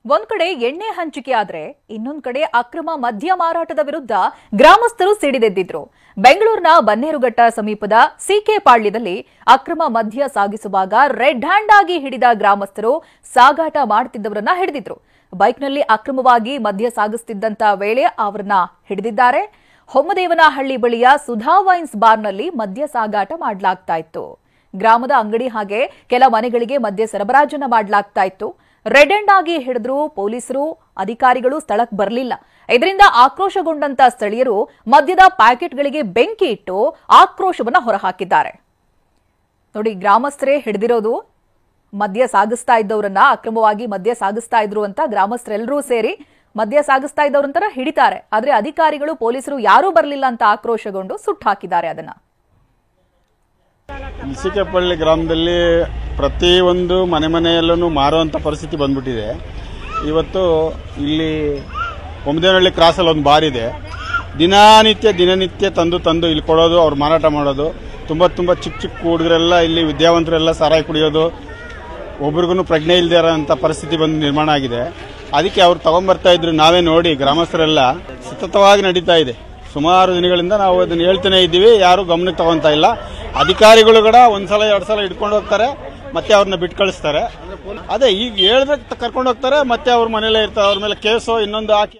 ಒಂದ್ ಕಡೆ ಎಣ್ಣೆ ಹಂಚಿಕೆ ಆದ್ರೆ ಇನ್ನೊಂದ್ ಕಡೆ ಅಕ್ರಮ ಮದ್ಯ ಮಾರಾಟದ ವಿರುದ್ಧ ಗ್ರಾಮಸ್ಥರು ಸಿಡಿದೆದ್ದಿದ್ರು. ಬೆಂಗಳೂರಿನ ಬನ್ನೇರುಘಟ್ಟ ಸಮೀಪದ ಸಿಕೆ ಪಾಳ್ಯದಲ್ಲಿ ಅಕ್ರಮ ಮದ್ಯ ಸಾಗಿಸುವಾಗ ರೆಡ್ ಹ್ಯಾಂಡ್ ಆಗಿ ಹಿಡಿದ ಗ್ರಾಮಸ್ಥರು ಸಾಗಾಟ ಮಾಡುತ್ತಿದ್ದವರನ್ನ ಹಿಡಿದಿದ್ರು. ಬೈಕ್ನಲ್ಲಿ ಅಕ್ರಮವಾಗಿ ಮದ್ಯ ಸಾಗಿಸುತ್ತಿದ್ದಂತ ವೇಳೆ ಅವರನ್ನ ಹಿಡಿದಿದ್ದಾರೆ. ಹೊಮ್ಮದೇವನಹಳ್ಳಿ ಬಳಿಯ ಸುಧಾ ವೈನ್ಸ್ ಬಾರ್ನಲ್ಲಿ ಮದ್ಯ ಸಾಗಾಟ ಮಾಡಲಾಗ್ತಾ ಇತ್ತು. ಗ್ರಾಮದ ಅಂಗಡಿ ಹಾಗೆ ಕೆಲ ಮನೆಗಳಿಗೆ ಮದ್ಯ ಸರಬರಾಜನ್ನ ಮಾಡಲಾಗ್ತಾ ಇತ್ತು. ರೆಡ್ ಹ್ಯಾಂಡ್ ಆಗಿ ಹಿಡಿದ್ರು ಪೊಲೀಸರು, ಅಧಿಕಾರಿಗಳು ಸ್ಥಳಕ್ಕೆ ಬರಲಿಲ್ಲ. ಇದರಿಂದ ಆಕ್ರೋಶಗೊಂಡಂತ ಸ್ಥಳೀಯರು ಮದ್ಯದ ಪ್ಯಾಕೆಟ್ಗಳಿಗೆ ಬೆಂಕಿ ಇಟ್ಟು ಆಕ್ರೋಶವನ್ನ ಹೊರಹಾಕಿದ್ದಾರೆ. ನೋಡಿ, ಗ್ರಾಮಸ್ಥರೇ ಹಿಡಿದಿರೋದು ಮದ್ಯ ಸಾಗಿಸ್ತಾ ಇದ್ದವರನ್ನ, ಅಕ್ರಮವಾಗಿ ಮದ್ಯ ಸಾಗಿಸ್ತಾ ಇದ್ರು ಅಂತ ಗ್ರಾಮಸ್ಥರೆಲ್ಲರೂ ಸೇರಿ ಮದ್ಯ ಸಾಗಿಸ್ತಾ ಇದ್ದವ್ರಂತರ ಹಿಡಿತಾರೆ. ಆದ್ರೆ ಅಧಿಕಾರಿಗಳು, ಪೊಲೀಸರು ಯಾರೂ ಬರಲಿಲ್ಲ ಅಂತ ಆಕ್ರೋಶಗೊಂಡು ಸುಟ್ಟು ಹಾಕಿದ್ದಾರೆ. ಅದನ್ನ ಸಿಕೆಪಳ್ಳಿ ಗ್ರಾಮದಲ್ಲಿ ಪ್ರತಿಯೊಂದು ಮನೆಯಲ್ಲೂ ಮಾರುವಂಥ ಪರಿಸ್ಥಿತಿ ಬಂದ್ಬಿಟ್ಟಿದೆ. ಇವತ್ತು ಇಲ್ಲಿ ಹೊಮ್ಮದೇವನಹಳ್ಳಿ ಕ್ರಾಸಲ್ಲಿ ಒಂದು ಬಾರ್ ಇದೆ. ದಿನನಿತ್ಯ ತಂದು ಇಲ್ಲಿ ಕೊಡೋದು, ಅವ್ರು ಮಾರಾಟ ಮಾಡೋದು. ತುಂಬ ಚಿಕ್ಕ ಹುಡುಗರೆಲ್ಲ, ಇಲ್ಲಿ ವಿದ್ಯಾವಂತರೆಲ್ಲ ಸಾರಾಯಿ ಕುಡಿಯೋದು, ಒಬ್ರಿಗೂ ಪ್ರಜ್ಞೆ ಇಲ್ಲದೆ ಇರೋಂಥ ಪರಿಸ್ಥಿತಿ ಬಂದು ನಿರ್ಮಾಣ ಆಗಿದೆ. ಅದಕ್ಕೆ ಅವ್ರು ತಗೊಂಡ್ಬರ್ತಾ ಇದ್ರು. ನಾವೇ ನೋಡಿ ಗ್ರಾಮಸ್ಥರೆಲ್ಲ ಸತತವಾಗಿ ನಡೀತಾ ಇದೆ. ಸುಮಾರು ದಿನಗಳಿಂದ ನಾವು ಅದನ್ನು ಹೇಳ್ತಾನೆ ಇದ್ದೀವಿ, ಯಾರು ಗಮನಕ್ಕೆ ತಗೊಂತಾ ಇಲ್ಲ. ಅಧಿಕಾರಿಗಳು ಕೂಡ ಒಂದ್ಸಲ 2 ಸಲ ಹಿಡ್ಕೊಂಡು ಹೋಗ್ತಾರೆ, ಮತ್ತೆ ಅವ್ರನ್ನ ಬಿಟ್ಟು ಕಳಿಸ್ತಾರೆ. ಅದೇ ಈಗ ಹೇಳಿದ್ರೆ ಕರ್ಕೊಂಡು ಹೋಗ್ತಾರೆ, ಮತ್ತೆ ಅವ್ರ ಮನೇಲೇ ಇರ್ತಾರೆ. ಅವ್ರ ಮೇಲೆ ಕೇಸು ಇನ್ನೊಂದು ಹಾಕಿ